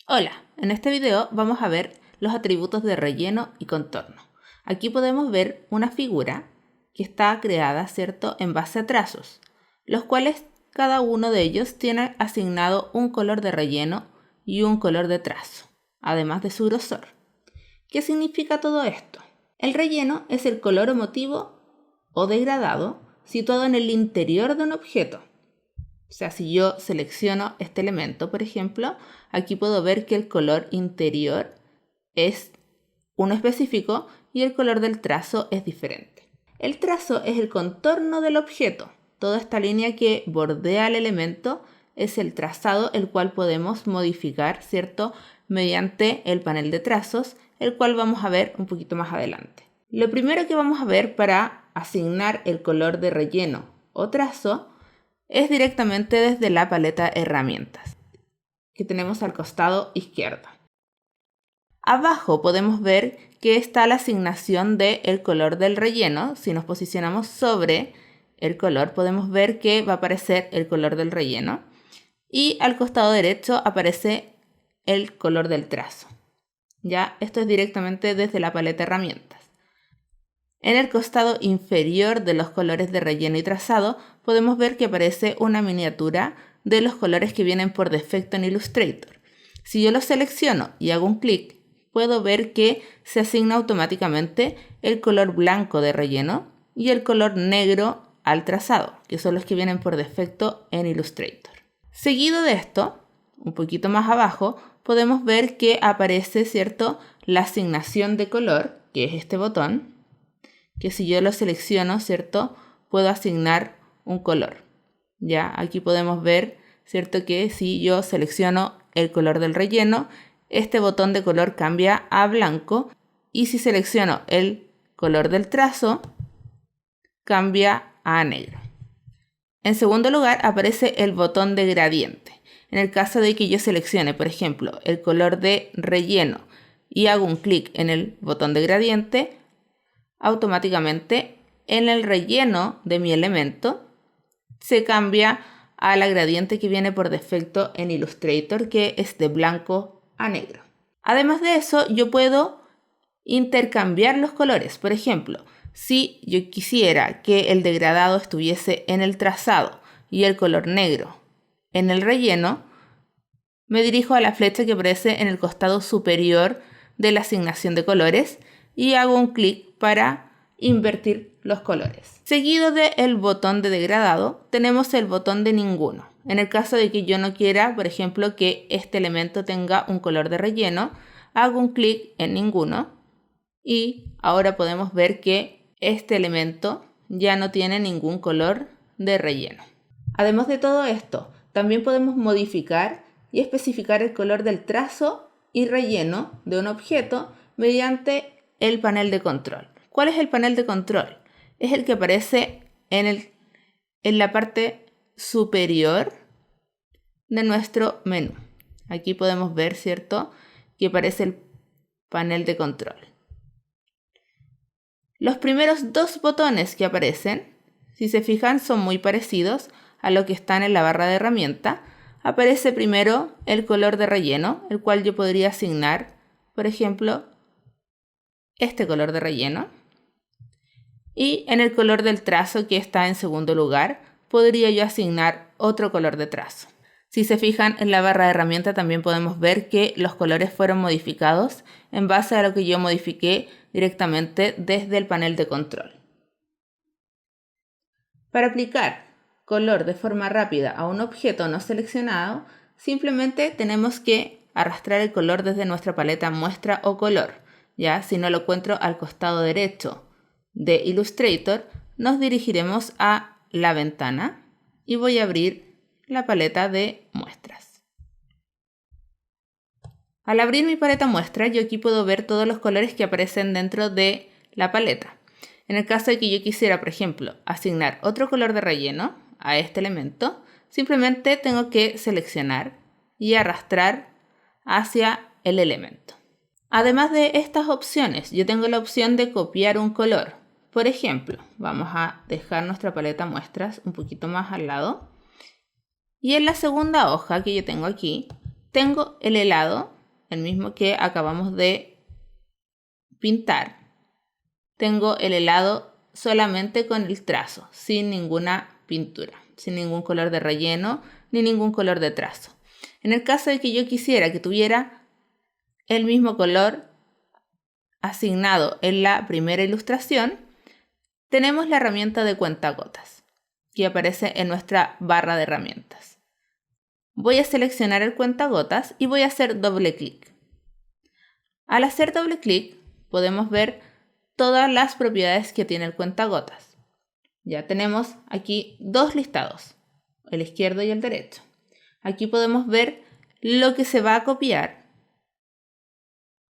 Hola, en este video vamos a ver los atributos de relleno y contorno. Aquí podemos ver una figura que está creada, ¿cierto?, en base a trazos, los cuales cada uno de ellos tiene asignado un color de relleno y un color de trazo, además de su grosor. ¿Qué significa todo esto? El relleno es el color o motivo o degradado situado en el interior de un objeto. O sea, si yo selecciono este elemento, por ejemplo, aquí puedo ver que el color interior es uno específico y el color del trazo es diferente. El trazo es el contorno del objeto. Toda esta línea que bordea el elemento es el trazado, el cual podemos modificar, ¿cierto?, mediante el panel de trazos, el cual vamos a ver un poquito más adelante. Lo primero que vamos a ver para asignar el color de relleno o trazo es directamente desde la paleta herramientas que tenemos al costado izquierdo. Abajo podemos ver que está la asignación del color del relleno. Si nos posicionamos sobre el color podemos ver que va a aparecer el color del relleno y al costado derecho aparece el color del trazo. Ya, esto es directamente desde la paleta herramientas. En el costado inferior de los colores de relleno y trazado podemos ver que aparece una miniatura de los colores que vienen por defecto en Illustrator. Si yo los selecciono y hago un clic, puedo ver que se asigna automáticamente el color blanco de relleno y el color negro al trazado, que son los que vienen por defecto en Illustrator. Seguido de esto, un poquito más abajo, podemos ver que aparece, ¿cierto?, la asignación de color, que es este botón, que si yo lo selecciono, ¿cierto?, puedo asignar un color. Ya, aquí podemos ver, ¿cierto?, que si yo selecciono el color del relleno, este botón de color cambia a blanco y si selecciono el color del trazo, cambia a negro. En segundo lugar, aparece el botón de gradiente. En el caso de que yo seleccione, por ejemplo, el color de relleno y hago un clic en el botón de gradiente, automáticamente en el relleno de mi elemento se cambia a la gradiente que viene por defecto en Illustrator, que es de blanco a negro. Además de eso, yo puedo intercambiar los colores. Por ejemplo, si yo quisiera que el degradado estuviese en el trazado y el color negro en el relleno, me dirijo a la flecha que aparece en el costado superior de la asignación de colores y hago un clic para invertir los colores. Seguido del botón de degradado, tenemos el botón de ninguno. En el caso de que yo no quiera, por ejemplo, que este elemento tenga un color de relleno, hago un clic en ninguno y ahora podemos ver que este elemento ya no tiene ningún color de relleno. Además de todo esto, también podemos modificar y especificar el color del trazo y relleno de un objeto mediante el panel de control. ¿Cuál es el panel de control? Es el que aparece en la parte superior de nuestro menú. Aquí podemos ver, ¿cierto?, que aparece el panel de control. Los primeros dos botones que aparecen, si se fijan, son muy parecidos a lo que están en la barra de herramienta. Aparece primero el color de relleno, el cual yo podría asignar, por ejemplo, este color de relleno. Y en el color del trazo, que está en segundo lugar, podría yo asignar otro color de trazo. Si se fijan en la barra de herramienta también podemos ver que los colores fueron modificados en base a lo que yo modifiqué directamente desde el panel de control. Para aplicar color de forma rápida a un objeto no seleccionado, simplemente tenemos que arrastrar el color desde nuestra paleta muestra o color. Ya, si no lo encuentro al costado derecho de Illustrator, nos dirigiremos a la ventana y voy a abrir la paleta de muestras. Al abrir mi paleta muestra, yo aquí puedo ver todos los colores que aparecen dentro de la paleta. En el caso de que yo quisiera, por ejemplo, asignar otro color de relleno a este elemento, simplemente tengo que seleccionar y arrastrar hacia el elemento. Además de estas opciones, yo tengo la opción de copiar un color. Por ejemplo, vamos a dejar nuestra paleta muestras un poquito más al lado. Y en la segunda hoja que yo tengo aquí, tengo el helado el mismo que acabamos de pintar, tengo el helado solamente con el trazo, sin ninguna pintura, sin ningún color de relleno ni ningún color de trazo. En el caso de que yo quisiera que tuviera el mismo color asignado en la primera ilustración, tenemos la herramienta de cuentagotas que aparece en nuestra barra de herramientas. Voy a seleccionar el cuentagotas y voy a hacer doble clic. Al hacer doble clic podemos ver todas las propiedades que tiene el cuentagotas. Ya tenemos aquí dos listados, el izquierdo y el derecho. Aquí podemos ver lo que se va a copiar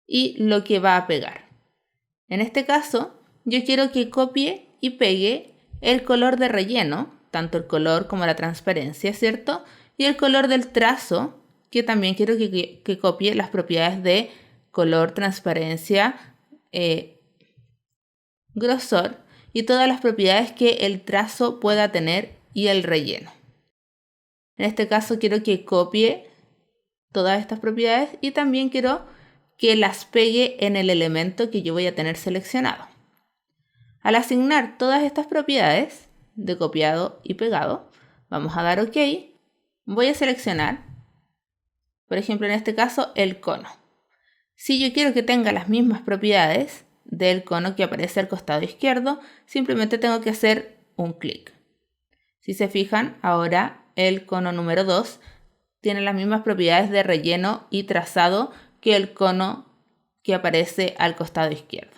y lo que va a pegar. En este caso, yo quiero que copie y pegue el color de relleno, tanto el color como la transparencia, ¿cierto? Y el color del trazo, que también quiero que copie las propiedades de color, transparencia, grosor y todas las propiedades que el trazo pueda tener y el relleno. En este caso quiero que copie todas estas propiedades y también quiero que las pegue en el elemento que yo voy a tener seleccionado. Al asignar todas estas propiedades de copiado y pegado, vamos a dar OK. Voy a seleccionar, por ejemplo en este caso, el cono. Si yo quiero que tenga las mismas propiedades del cono que aparece al costado izquierdo, simplemente tengo que hacer un clic. Si se fijan, ahora el cono número 2 tiene las mismas propiedades de relleno y trazado que el cono que aparece al costado izquierdo.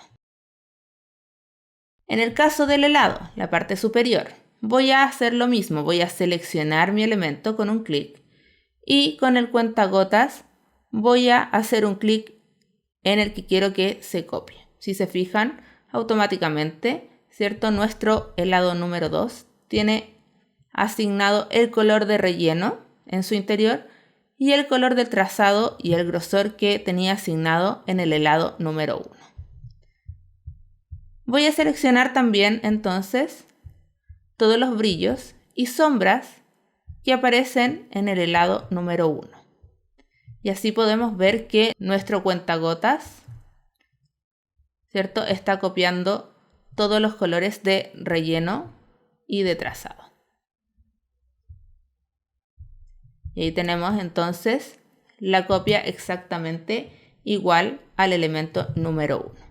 En el caso del helado, la parte superior, voy a hacer lo mismo. Voy a seleccionar mi elemento con un clic y con el cuentagotas voy a hacer un clic en el que quiero que se copie. Si se fijan, automáticamente, ¿cierto? Nuestro helado número 2 tiene asignado el color de relleno en su interior y el color del trazado y el grosor que tenía asignado en el helado número 1. Voy a seleccionar también entonces todos los brillos y sombras que aparecen en el helado número 1. Y así podemos ver que nuestro cuentagotas, ¿cierto?, está copiando todos los colores de relleno y de trazado. Y ahí tenemos entonces la copia exactamente igual al elemento número 1.